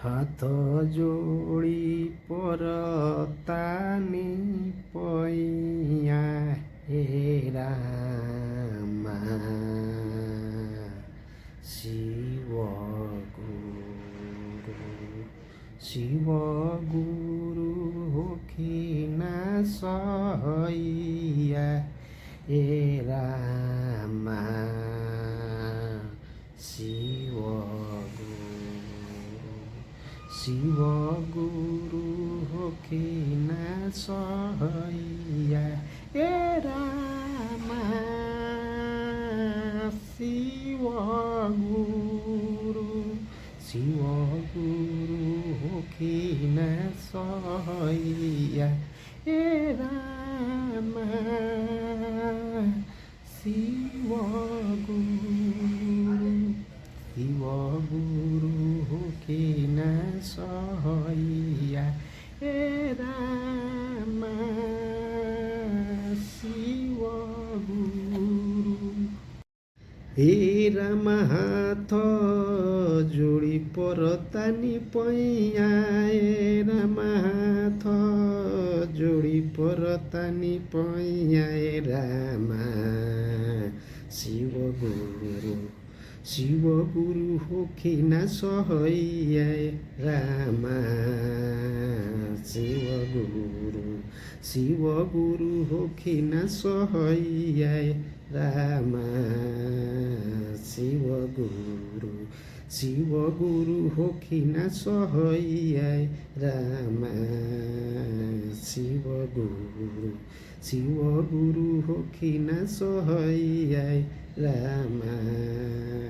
हात जोडी परतानी पैया हे रामा शिव गुरु होखिन सहैया हे रामा शिव गुरु होखिन सहैया हे रामा शिव गुरु होखिन सहैया हे रामा शिव गुरु होखिन सहैया हे रामा शिव गुरु हे रामा हात जोडी परतानी पैया हे रामा हात जोडी परतानी पैया हे रामा शिव गुरु होखिन सहैया हे रामा शिव गुरु होखिन सहैया हे रामा शिव गुरु होखिन सहैया हे रामा शिव गुरु होखिन सहैया हे रामा